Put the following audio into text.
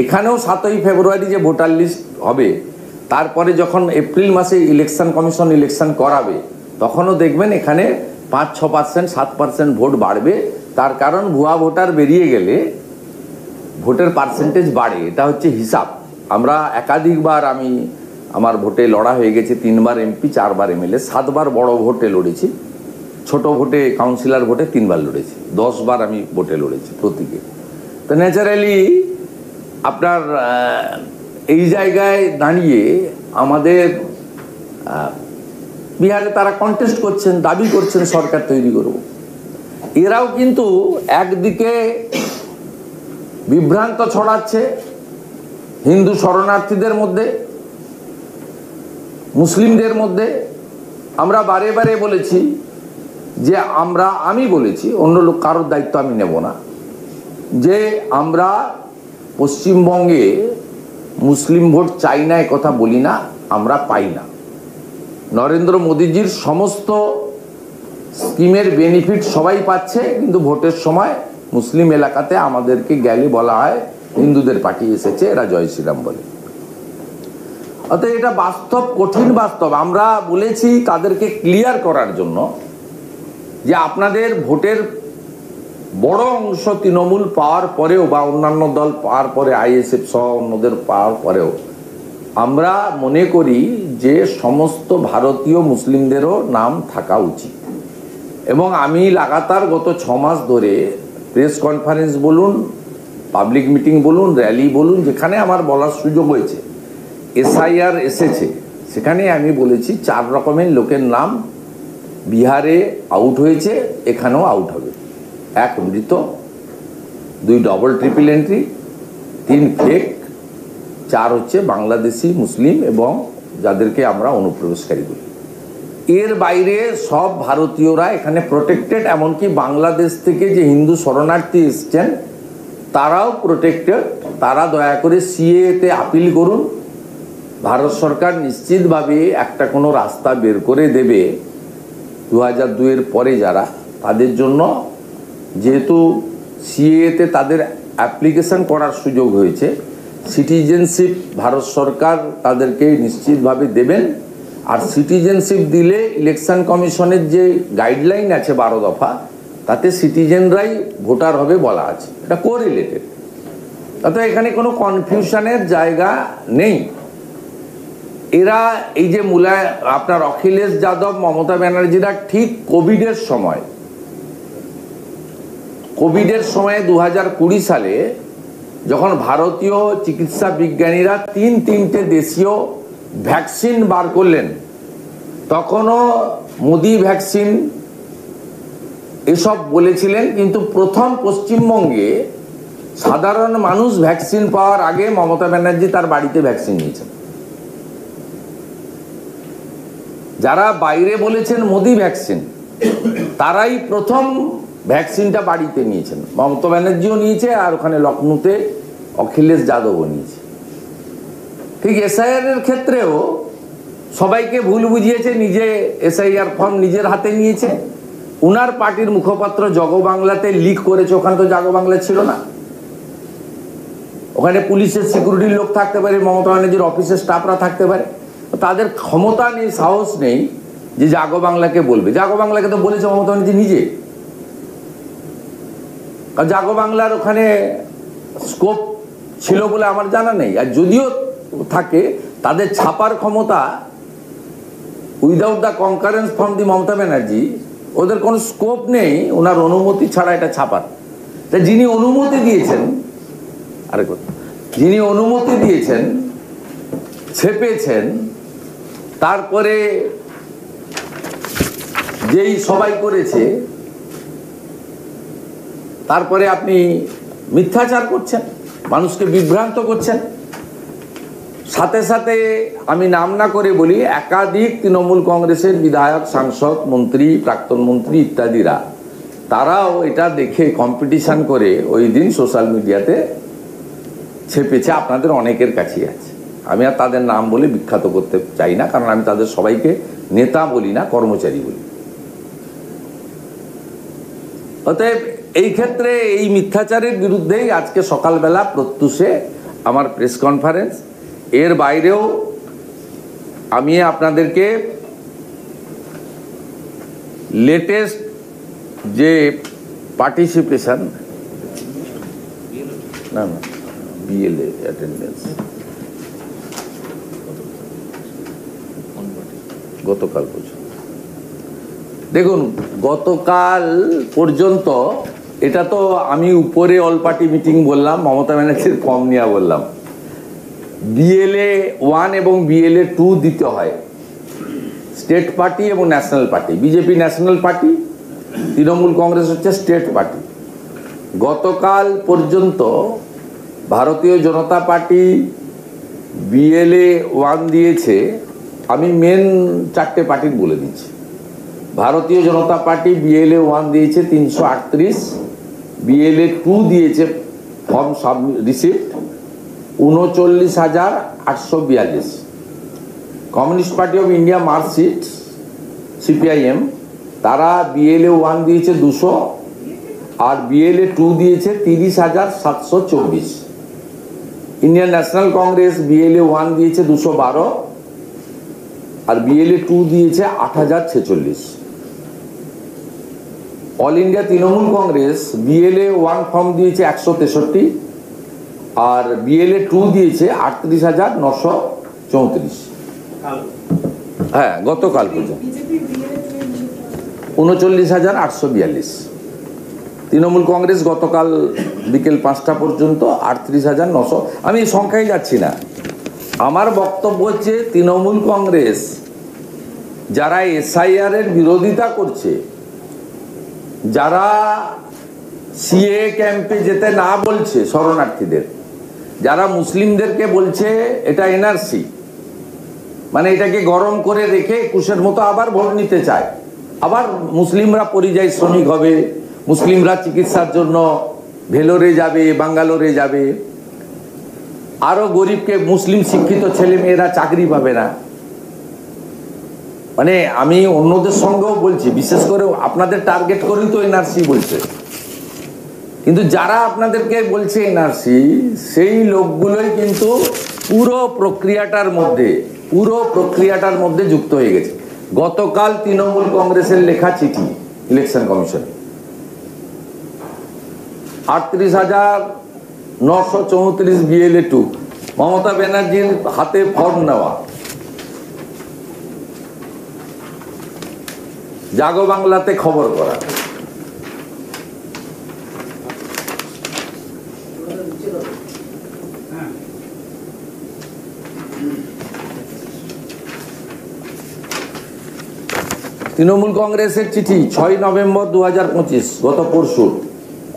এখানেও 7ই ফেব্রুয়ারি যে voter list হবে, তারপরে যখন এপ্রিল মাসে ইলেকশন কমিশন ইলেকশন করাবে, তখনও দেখবেন এখানে 5-6%, 7% ভোট বাড়বে। তার কারণ ভুয়া ভোটার বেরিয়ে গেলে ভোটের পার্সেন্টেজ বাড়ে, এটা হচ্ছে হিসাব। আমরা একাধিকবার আমার ভোটে লড়া হয়ে গেছে, 3বার এমপি, 4বার এমএলএ, 7বার বড় ভোটে লড়েছি, ছোট ভোটে কাউন্সিলর ভোটে 3বার লড়েছি, 10বার আমি ভোটে লড়েছি প্রতীকে। তো ন্যাচারালি আপনার এই জায়গায় দাঁড়িয়ে আমাদের বিহারে তারা কন্টেস্ট করছেন, দাবি করছেন সরকার তৈরি করব। এরাও কিন্তু একদিকে বিভ্রান্ত ছড়াচ্ছে হিন্দু শরণার্থীদের মধ্যে, মুসলিমদের মধ্যে। আমরা বারে বারে বলেছি যে আমি বলেছি, অন্য লোক কারোর দায়িত্ব আমি নেব না, যে আমরা পশ্চিমবঙ্গে মুসলিম ভোট চাই না, কথা বলি না, আমরা পাই না। নরেন্দ্র মোদীজির সমস্ত স্কিমের বেনিফিট সবাই পাচ্ছে, কিন্তু ভোটের সময় মুসলিম এলাকাতে আমাদেরকে গেলে বলা হয় হিন্দুদের পার্টি এসেছে, এরা জয় শ্রীরাম বলে। অতএব এটা বাস্তব, কঠিন বাস্তব। আমরা বলেছি তাদেরকে ক্লিয়ার করার জন্য যে আপনাদের ভোটের বড় অংশ তৃণমূল পাওয়ার পরেও বা অন্যান্য দল পাওয়ার পরে, আইএসএফ সহ অন্যদের পাওয়ার পরেও আমরা মনে করি যে সমস্ত ভারতীয় মুসলিমদেরও নাম থাকা উচিত। এবং আমি লাগাতার গত 6 মাস ধরে প্রেস কনফারেন্স বলুন, পাবলিক মিটিং বলুন, র্যালি বলুন, যেখানে আমার বলার সুযোগ হয়েছে, এসআইআর এসেছে, সেখানে আমি বলেছি 4 রকমের লোকের নাম বিহারে আউট হয়েছে, এখানেও আউট হবে। 1 মৃত, 2 ডবল ট্রিপল এন্ট্রি, 3 ফেক, 4 হচ্ছে বাংলাদেশি মুসলিম এবং যাদেরকে আমরা অনুপ্রবেশকারী বলি। এর বাইরে সব ভারতীয়রা এখানে প্রোটেক্টেড, এমনকি বাংলাদেশ থেকে যে হিন্দু শরণার্থী এসছেন তারাও প্রোটেক্টেড। তারা দয়া করে সিএতে আপিল করুন, ভারত সরকার নিশ্চিতভাবে একটা কোনো রাস্তা বের করে দেবে 2002-এর পরে যারা, তাদের জন্য। যেহেতু সিএতে তাদের অ্যাপ্লিকেশন করার সুযোগ হয়েছে, সিটিজেনশিপ ভারত সরকার তাদেরকে নিশ্চিতভাবে দেবেন। আর সিটিজেনশিপ দিলে ইলেকশন কমিশনের যে গাইডলাইন আছে 12 দফা, তাতে সিটিজেনরাই ভোটার হবে বলা আছে, এটা কোরিলেটেড। তাতে এখানে কোনো কনফিউশনের জায়গা নেই। এরা এই যে আপনার অখিলেশ যাদব, মমতা ব্যানার্জিরা ঠিক কোভিডের সময় 2020 সালে যখন ভারতীয় চিকিৎসা বিজ্ঞানীরা 3টে দেশীয় ভ্যাকসিন বার করলেন, তখনও মোদি ভ্যাকসিন এসব বলেছিলেন, কিন্তু প্রথম পশ্চিমবঙ্গে সাধারণ মানুষ ভ্যাকসিন পাওয়ার আগে মমতা ব্যানার্জি তার বাড়িতে ভ্যাকসিন নিয়েছেন। যারা বাইরে বলেছেন মোদি ভ্যাকসিন, তারাই প্রথম ভ্যাকসিনটা বাড়িতে নিয়েছেন। মমতা ব্যানার্জিও নিয়েছে, আর ওখানে লখনৌতে অখিলেশ যাদবও নিয়েছে। ঠিক এসআইআর এর ক্ষেত্রেও সবাইকে ভুল বুঝিয়েছে, নিজে এসআইআর ফর্ম নিজের হাতে নিয়েছে। উনার পার্টির মুখপাত্র জগবাংলাতে লিক করেছে, ওখানে তো জগবাংলা ছিল না, ওখানে পুলিশের সিকিউরিটির লোক থাকতে পারে, মমতা ব্যানার্জির অফিসের স্টাফরা থাকতে পারে। তাদের ক্ষমতা নেই, সাহস নেই যে জাগবাংলাকে বলবে। জাগবাংলাকে তো বলেছে মমতা ব্যানার্জি নিজে। জাগবাংলার ওখানে স্কোপ ছিল বলে আমার জানা নেই, আর যদিও থাকে তাদের ছাপার ক্ষমতা without the concurrence from the Mamata Banerjee, ওদের কোনো স্কোপ নেই ওনার অনুমতি ছাড়া এটা ছাপার। তাই যিনি অনুমতি দিয়েছেন, যিনি অনুমতি দিয়েছেন, ছেপেছেন, তারপরে যেই সবাই করেছে, তারপরে আপনি মিথ্যাচার করছেন, মানুষকে বিভ্রান্ত করছেন। সাথে সাথে আমি নাম না করে বলি, একাধিক তৃণমূল কংগ্রেসের বিধায়ক, সাংসদ, মন্ত্রী, প্রাক্তন মন্ত্রী ইত্যাদিরা, তারাও এটা দেখে কম্পিটিশন করে ওই দিন সোশ্যাল মিডিয়াতে ছেপেছে। আপনাদের অনেকের কাছেই আছে, আমি আর তাদের নাম বলে বিখ্যাত করতে চাই না, কারণ আমি তাদের সবাইকে নেতা বলি না, কর্মচারী বলি। অতএব এই ক্ষেত্রে এই মিথ্যাচারের বিরুদ্ধেই আজকে সকালবেলা প্রত্যুষে আমার প্রেস কনফারেন্স। এর বাইরেও আমি আপনাদেরকে লেটেস্ট যে পার্টিসিপেশন না বিএলএ অ্যাটেন্ডেন্স গতকাল পর্যন্ত, দেখুন গতকাল পর্যন্ত, এটা তো আমি উপরে অল পার্টি মিটিং বললাম, মমতা ব্যানার্জির ফর্ম নিয়ে বললাম। বিএলএ 1 এবং বিএলএ 2 দিতে হয় স্টেট পার্টি এবং national party. BJP national party, Trinamool Congress হচ্ছে স্টেট পার্টি। গতকাল পর্যন্ত ভারতীয় জনতা পার্টি বিএলএ 1 দিয়েছে। আমি মেন 4টে পার্টির বলে দিচ্ছি। ভারতীয় জনতা পার্টি বিএলএ 1 দিয়েছে 338, বিএলএ 2 দিয়েছে form receipt 39,842। Communist party of India marksheet CPIM, তারা বিএলএ 1 দিয়েছে 200 আর বিএলএ 2 দিয়েছে 30,724। ইন্ডিয়ান ন্যাশনাল কংগ্রেস বিএলএ 1 দিয়েছে 212 আর বিএলএ 2 দিয়েছে 8,046। All India Trinamool Congress BLA 1 form দিয়েছে 163 আর বিএলএ 2 দিয়েছে 38,934। হ্যাঁ, গতকাল পর্যন্ত 39,842। তৃণমূল কংগ্রেস গতকাল বিকেল 5টা পর্যন্ত 38,900। আমি সংখ্যায় যাচ্ছি না। আমার বক্তব্য হচ্ছে তৃণমূল কংগ্রেস যারা এসআইআর এর বিরোধিতা করছে, যারা সিএ ক্যাম্পে যেতে না বলছে শরণার্থীদের, যারা মুসলিমদেরকে বলছে এটা এনআরসি, মানে এটাকে গরম করে রেখে 21-এর মতো আবার ভোট নিতে চায়, আবার মুসলিমরা পরিযায়ী শ্রমিক হবে, মুসলিমরা চিকিৎসার জন্য ভেলোরে যাবে, বাঙ্গালোরে যাবে, আরো গরিবকে মুসলিম শিক্ষিত ছেলে মেয়েরা চাকরি পাবে না। মানে আমি অন্যদের সঙ্গেও বলছি, বিশেষ করে আপনাদের টার্গেট করেই তো এনআরসি বলছে, কিন্তু যারা আপনাদেরকে বলছে এনআরসি, সেই লোকগুলোই কিন্তু পুরো প্রক্রিয়াটার মধ্যে যুক্ত হয়ে গেছে। গতকাল তৃণমূল কংগ্রেসের লেখা চিঠি ইলেকশন কমিশনে 38,934 বিএলএ 2, মমতা ব্যানার্জির হাতে ফর্ম নেওয়া, জাগো বাংলাতে খবর করা। তৃণমূল কংগ্রেসের চিঠি 6 নভেম্বর 2025, গত পরশু।